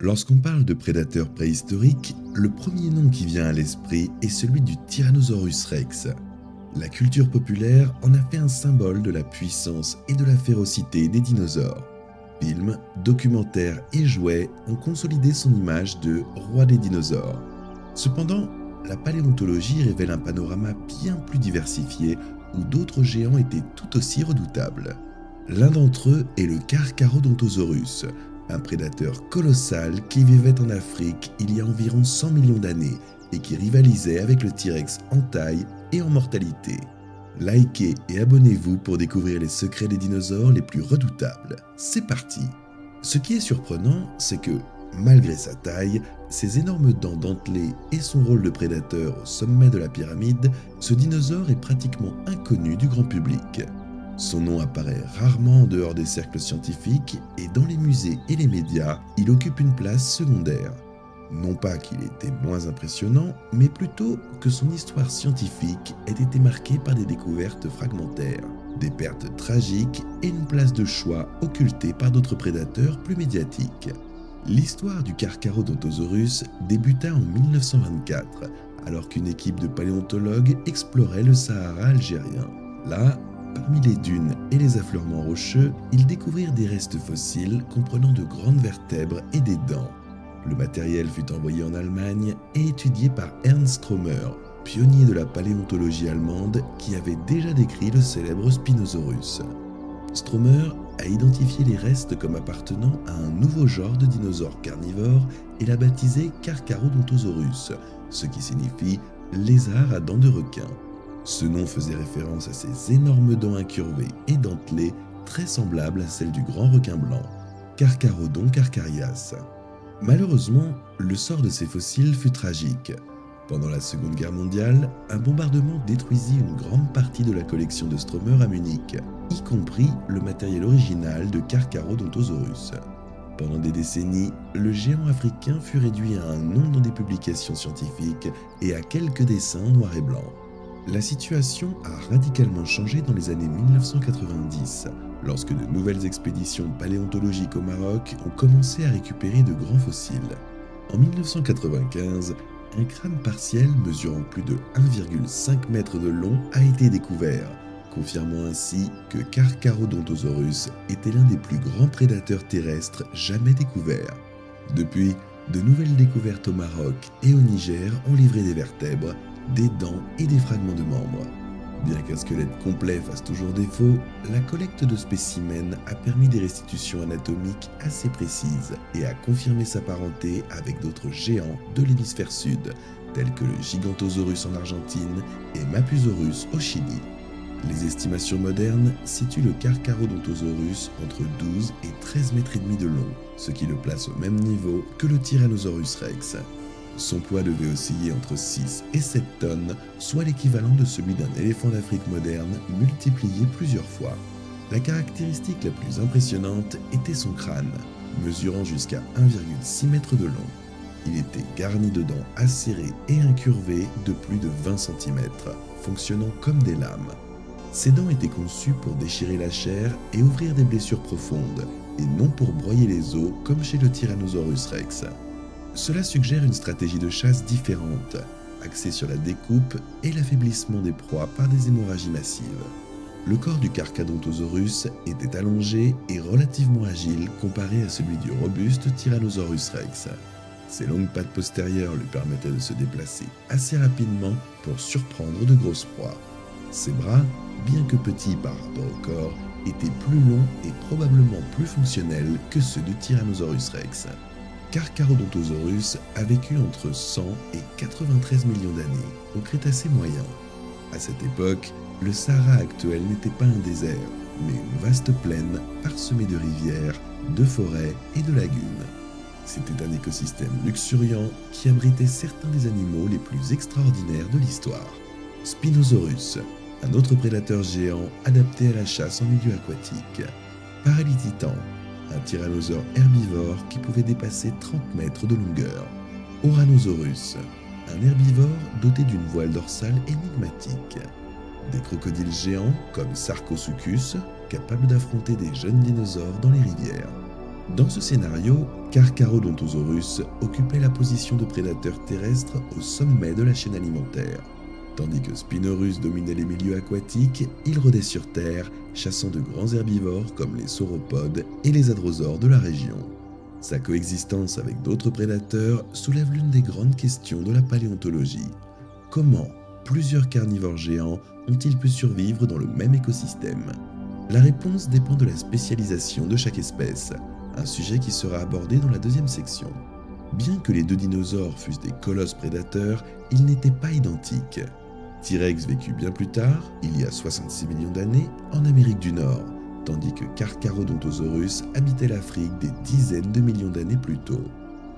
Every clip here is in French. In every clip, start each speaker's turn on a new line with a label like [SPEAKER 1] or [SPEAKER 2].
[SPEAKER 1] Lorsqu'on parle de prédateurs préhistoriques, le premier nom qui vient à l'esprit est celui du Tyrannosaurus rex. La culture populaire en a fait un symbole de la puissance et de la férocité des dinosaures. Films, documentaires et jouets ont consolidé son image de roi des dinosaures. Cependant, la paléontologie révèle un panorama bien plus diversifié où d'autres géants étaient tout aussi redoutables. L'un d'entre eux est le Carcharodontosaurus, un prédateur colossal qui vivait en Afrique il y a environ 100 millions d'années et qui rivalisait avec le T-Rex en taille et en mortalité. Likez et abonnez-vous pour découvrir les secrets des dinosaures les plus redoutables. C'est parti! Ce qui est surprenant, c'est que, malgré sa taille, ses énormes dents dentelées et son rôle de prédateur au sommet de la pyramide, ce dinosaure est pratiquement inconnu du grand public. Son nom apparaît rarement en dehors des cercles scientifiques et dans les musées et les médias, il occupe une place secondaire. Non pas qu'il ait été moins impressionnant, mais plutôt que son histoire scientifique ait été marquée par des découvertes fragmentaires, des pertes tragiques et une place de choix occultée par d'autres prédateurs plus médiatiques. L'histoire du Carcharodontosaurus débuta en 1924, alors qu'une équipe de paléontologues explorait le Sahara algérien. Là, parmi les dunes et les affleurements rocheux, ils découvrirent des restes fossiles comprenant de grandes vertèbres et des dents. Le matériel fut envoyé en Allemagne et étudié par Ernst Stromer, pionnier de la paléontologie allemande qui avait déjà décrit le célèbre Spinosaurus. Stromer a identifié les restes comme appartenant à un nouveau genre de dinosaure carnivore et l'a baptisé Carcharodontosaurus, ce qui signifie lézard à dents de requin. Ce nom faisait référence à ses énormes dents incurvées et dentelées, très semblables à celles du grand requin blanc, Carcharodon carcharias. Malheureusement, le sort de ces fossiles fut tragique. Pendant la Seconde Guerre mondiale, un bombardement détruisit une grande partie de la collection de Stromer à Munich, y compris le matériel original de Carcharodontosaurus. Pendant des décennies, le géant africain fut réduit à un nom dans des publications scientifiques et à quelques dessins en noir et blanc. La situation a radicalement changé dans les années 1990, lorsque de nouvelles expéditions paléontologiques au Maroc ont commencé à récupérer de grands fossiles. En 1995, un crâne partiel mesurant plus de 1,5 m de long a été découvert, confirmant ainsi que Carcharodontosaurus était l'un des plus grands prédateurs terrestres jamais découverts. Depuis, de nouvelles découvertes au Maroc et au Niger ont livré des vertèbres, des dents et des fragments de membres. Bien qu'un squelette complet fasse toujours défaut, la collecte de spécimens a permis des restitutions anatomiques assez précises et a confirmé sa parenté avec d'autres géants de l'hémisphère sud, tels que le Gigantosaurus en Argentine et Mapusaurus au Chili. Les estimations modernes situent le Carcharodontosaurus entre 12 et 13 mètres et demi de long, ce qui le place au même niveau que le Tyrannosaurus rex. Son poids devait osciller entre 6 et 7 tonnes, soit l'équivalent de celui d'un éléphant d'Afrique moderne multiplié plusieurs fois. La caractéristique la plus impressionnante était son crâne, mesurant jusqu'à 1,6 m de long. Il était garni de dents acérées et incurvées de plus de 20 cm, fonctionnant comme des lames. Ces dents étaient conçues pour déchirer la chair et ouvrir des blessures profondes, et non pour broyer les os comme chez le Tyrannosaurus rex. Cela suggère une stratégie de chasse différente, axée sur la découpe et l'affaiblissement des proies par des hémorragies massives. Le corps du Carcharodontosaurus était allongé et relativement agile comparé à celui du robuste Tyrannosaurus rex. Ses longues pattes postérieures lui permettaient de se déplacer assez rapidement pour surprendre de grosses proies. Ses bras, bien que petits par rapport au corps, étaient plus longs et probablement plus fonctionnels que ceux du Tyrannosaurus rex. Carcharodontosaurus a vécu entre 100 et 93 millions d'années, au Crétacé moyen. À cette époque, le Sahara actuel n'était pas un désert, mais une vaste plaine parsemée de rivières, de forêts et de lagunes. C'était un écosystème luxuriant qui abritait certains des animaux les plus extraordinaires de l'histoire. Spinosaurus, un autre prédateur géant adapté à la chasse en milieu aquatique. Paralititan, un tyrannosaure herbivore qui pouvait dépasser 30 mètres de longueur. Oranosaurus, un herbivore doté d'une voile dorsale énigmatique. Des crocodiles géants comme Sarcosuchus, capables d'affronter des jeunes dinosaures dans les rivières. Dans ce scénario, Carcharodontosaurus occupait la position de prédateur terrestre au sommet de la chaîne alimentaire. Tandis que Spinosaurus dominait les milieux aquatiques, il rôdait sur Terre, chassant de grands herbivores comme les sauropodes et les hadrosaures de la région. Sa coexistence avec d'autres prédateurs soulève l'une des grandes questions de la paléontologie. Comment plusieurs carnivores géants ont-ils pu survivre dans le même écosystème? La réponse dépend de la spécialisation de chaque espèce, un sujet qui sera abordé dans la deuxième section. Bien que les deux dinosaures fussent des colosses prédateurs, ils n'étaient pas identiques. T-Rex vécut bien plus tard, il y a 66 millions d'années, en Amérique du Nord, tandis que Carcharodontosaurus habitait l'Afrique des dizaines de millions d'années plus tôt.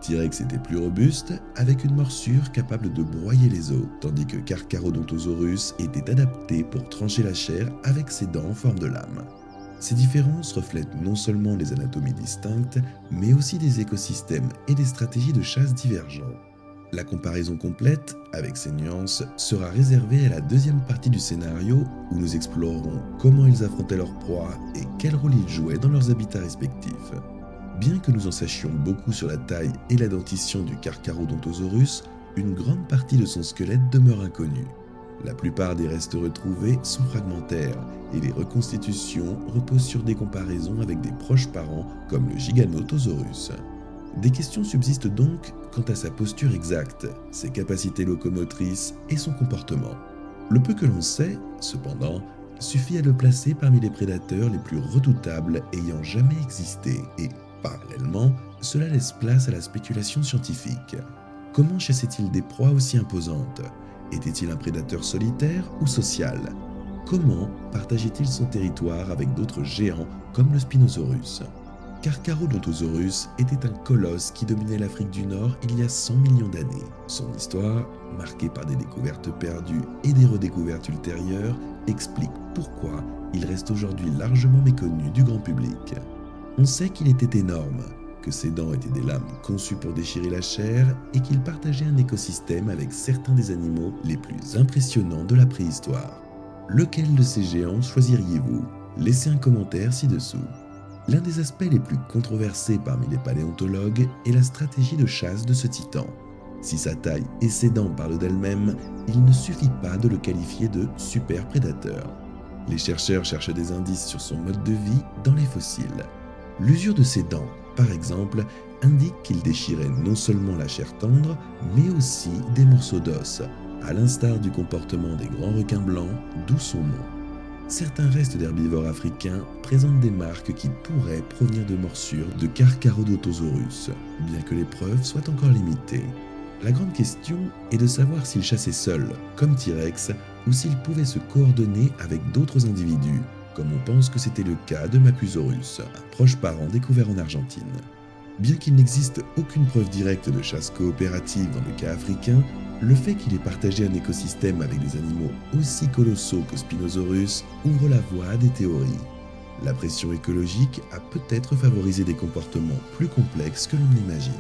[SPEAKER 1] T-Rex était plus robuste, avec une morsure capable de broyer les os, tandis que Carcharodontosaurus était adapté pour trancher la chair avec ses dents en forme de lame. Ces différences reflètent non seulement des anatomies distinctes, mais aussi des écosystèmes et des stratégies de chasse divergents. La comparaison complète, avec ces nuances, sera réservée à la deuxième partie du scénario où nous explorerons comment ils affrontaient leurs proies et quel rôle ils jouaient dans leurs habitats respectifs. Bien que nous en sachions beaucoup sur la taille et la dentition du Carcharodontosaurus, une grande partie de son squelette demeure inconnue. La plupart des restes retrouvés sont fragmentaires et les reconstitutions reposent sur des comparaisons avec des proches parents comme le Giganotosaurus. Des questions subsistent donc quant à sa posture exacte, ses capacités locomotrices et son comportement. Le peu que l'on sait, cependant, suffit à le placer parmi les prédateurs les plus redoutables ayant jamais existé et, parallèlement, cela laisse place à la spéculation scientifique. Comment chassait-il des proies aussi imposantes? Était-il un prédateur solitaire ou social? Comment partageait-il son territoire avec d'autres géants comme le Spinosaurus? Carcharodontosaurus était un colosse qui dominait l'Afrique du Nord il y a 100 millions d'années. Son histoire, marquée par des découvertes perdues et des redécouvertes ultérieures, explique pourquoi il reste aujourd'hui largement méconnu du grand public. On sait qu'il était énorme, que ses dents étaient des lames conçues pour déchirer la chair et qu'il partageait un écosystème avec certains des animaux les plus impressionnants de la préhistoire. Lequel de ces géants choisiriez-vous? Laissez un commentaire ci-dessous. L'un des aspects les plus controversés parmi les paléontologues est la stratégie de chasse de ce titan. Si sa taille et ses dents parlent d'elles-mêmes, il ne suffit pas de le qualifier de super prédateur. Les chercheurs cherchent des indices sur son mode de vie dans les fossiles. L'usure de ses dents, par exemple, indique qu'il déchirait non seulement la chair tendre, mais aussi des morceaux d'os, à l'instar du comportement des grands requins blancs, d'où son nom. Certains restes d'herbivores africains présentent des marques qui pourraient provenir de morsures de Carcharodontosaurus, bien que les preuves soient encore limitées. La grande question est de savoir s'il chassait seul, comme T-Rex, ou s'il pouvait se coordonner avec d'autres individus, comme on pense que c'était le cas de Mapusaurus, un proche parent découvert en Argentine. Bien qu'il n'existe aucune preuve directe de chasse coopérative dans le cas africain, le fait qu'il ait partagé un écosystème avec des animaux aussi colossaux que Spinosaurus ouvre la voie à des théories. La pression écologique a peut-être favorisé des comportements plus complexes que l'on l'imagine.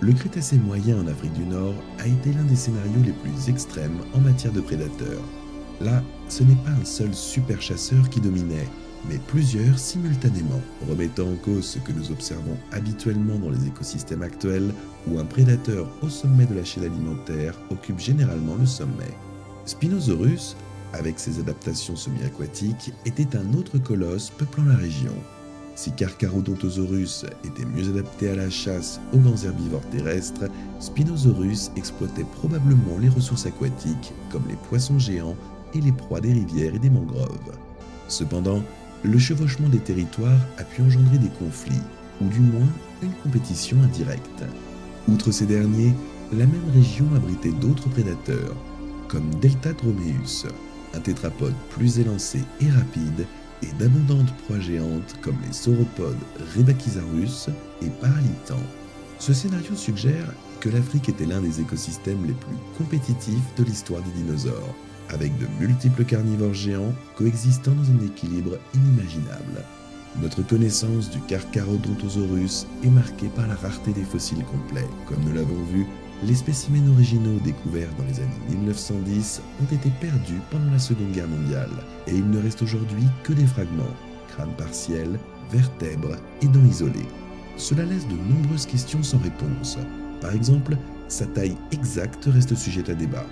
[SPEAKER 1] Le Crétacé moyen en Afrique du Nord a été l'un des scénarios les plus extrêmes en matière de prédateurs. Là, ce n'est pas un seul super chasseur qui dominait, mais plusieurs simultanément, remettant en cause ce que nous observons habituellement dans les écosystèmes actuels, où un prédateur au sommet de la chaîne alimentaire occupe généralement le sommet. Spinosaurus, avec ses adaptations semi-aquatiques, était un autre colosse peuplant la région. Si Carcharodontosaurus était mieux adapté à la chasse aux grands herbivores terrestres, Spinosaurus exploitait probablement les ressources aquatiques, comme les poissons géants et les proies des rivières et des mangroves. Cependant, le chevauchement des territoires a pu engendrer des conflits, ou du moins une compétition indirecte. Outre ces derniers, la même région abritait d'autres prédateurs, comme Deltadromeus, un tétrapode plus élancé et rapide, et d'abondantes proies géantes comme les sauropodes Rebbachisaurus et Paralitan. Ce scénario suggère que l'Afrique était l'un des écosystèmes les plus compétitifs de l'histoire des dinosaures, avec de multiples carnivores géants coexistant dans un équilibre inimaginable. Notre connaissance du Carcharodontosaurus est marquée par la rareté des fossiles complets. Comme nous l'avons vu, les spécimens originaux découverts dans les années 1910 ont été perdus pendant la Seconde Guerre mondiale, et il ne reste aujourd'hui que des fragments, crânes partiels, vertèbres et dents isolées. cela laisse de nombreuses questions sans réponse. Par exemple, sa taille exacte reste sujette à débat.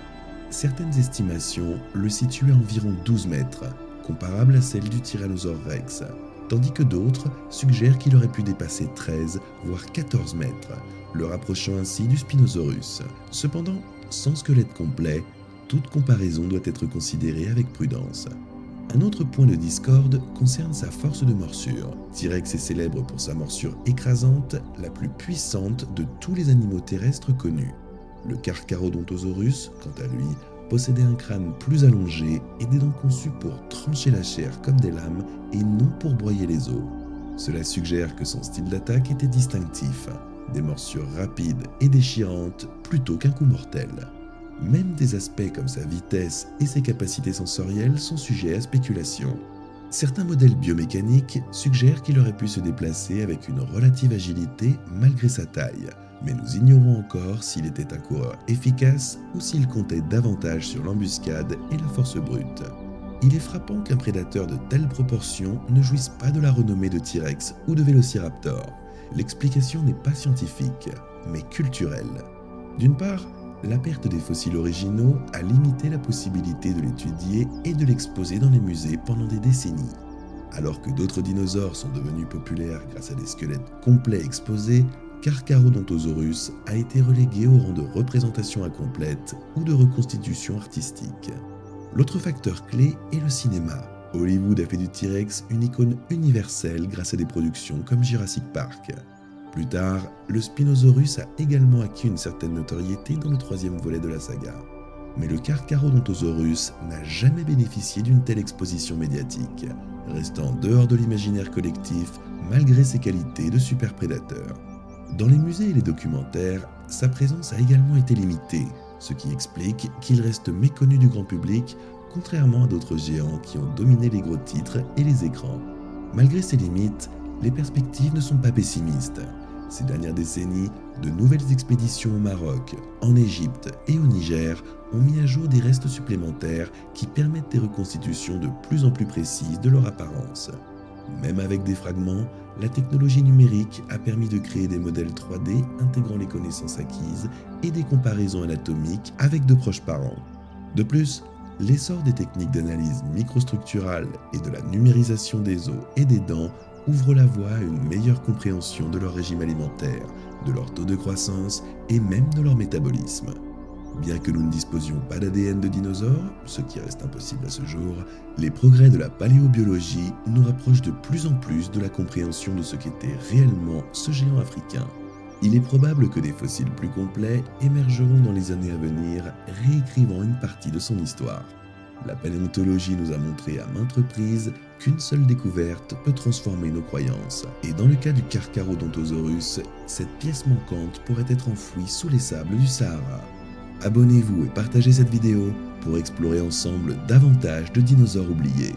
[SPEAKER 1] Certaines estimations le situent à environ 12 mètres, comparable à celle du Tyrannosaure Rex, tandis que d'autres suggèrent qu'il aurait pu dépasser 13 voire 14 mètres, le rapprochant ainsi du Spinosaurus. Cependant, sans squelette complet, toute comparaison doit être considérée avec prudence. Un autre point de discorde concerne sa force de morsure. T-Rex est célèbre pour sa morsure écrasante, la plus puissante de tous les animaux terrestres connus. Le Carcharodontosaurus, quant à lui, possédait un crâne plus allongé et des dents conçues pour trancher la chair comme des lames et non pour broyer les os. Cela suggère que son style d'attaque était distinctif, des morsures rapides et déchirantes plutôt qu'un coup mortel. Même des aspects comme sa vitesse et ses capacités sensorielles sont sujets à spéculation. Certains modèles biomécaniques suggèrent qu'il aurait pu se déplacer avec une relative agilité malgré sa taille, mais nous ignorons encore s'il était un coureur efficace ou s'il comptait davantage sur l'embuscade et la force brute. Il est frappant qu'un prédateur de telles proportions ne jouisse pas de la renommée de T-Rex ou de Vélociraptor. L'explication n'est pas scientifique, mais culturelle. D'une part, la perte des fossiles originaux a limité la possibilité de l'étudier et de l'exposer dans les musées pendant des décennies. Alors que d'autres dinosaures sont devenus populaires grâce à des squelettes complets exposés, Carcharodontosaurus a été relégué au rang de représentation incomplète ou de reconstitution artistique. L'autre facteur clé est le cinéma. Hollywood a fait du T-Rex une icône universelle grâce à des productions comme Jurassic Park. Plus tard, le Spinosaurus a également acquis une certaine notoriété dans le troisième volet de la saga. Mais le Carcharodontosaurus n'a jamais bénéficié d'une telle exposition médiatique, restant en dehors de l'imaginaire collectif malgré ses qualités de superprédateur. Dans les musées et les documentaires, sa présence a également été limitée, ce qui explique qu'il reste méconnu du grand public, contrairement à d'autres géants qui ont dominé les gros titres et les écrans. Malgré ces limites, les perspectives ne sont pas pessimistes. Ces dernières décennies, de nouvelles expéditions au Maroc, en Égypte et au Niger ont mis à jour des restes supplémentaires qui permettent des reconstitutions de plus en plus précises de leur apparence. Même avec des fragments, la technologie numérique a permis de créer des modèles 3D intégrant les connaissances acquises et des comparaisons anatomiques avec de proches parents. De plus, l'essor des techniques d'analyse microstructurale et de la numérisation des os et des dents ouvre la voie à une meilleure compréhension de leur régime alimentaire, de leur taux de croissance et même de leur métabolisme. Bien que nous ne disposions pas d'ADN de dinosaures, ce qui reste impossible à ce jour, les progrès de la paléobiologie nous rapprochent de plus en plus de la compréhension de ce qu'était réellement ce géant africain. Il est probable que des fossiles plus complets émergeront dans les années à venir, réécrivant une partie de son histoire. La paléontologie nous a montré à maintes reprises qu'une seule découverte peut transformer nos croyances. Et dans le cas du Carcharodontosaurus, cette pièce manquante pourrait être enfouie sous les sables du Sahara. Abonnez-vous et partagez cette vidéo pour explorer ensemble davantage de dinosaures oubliés.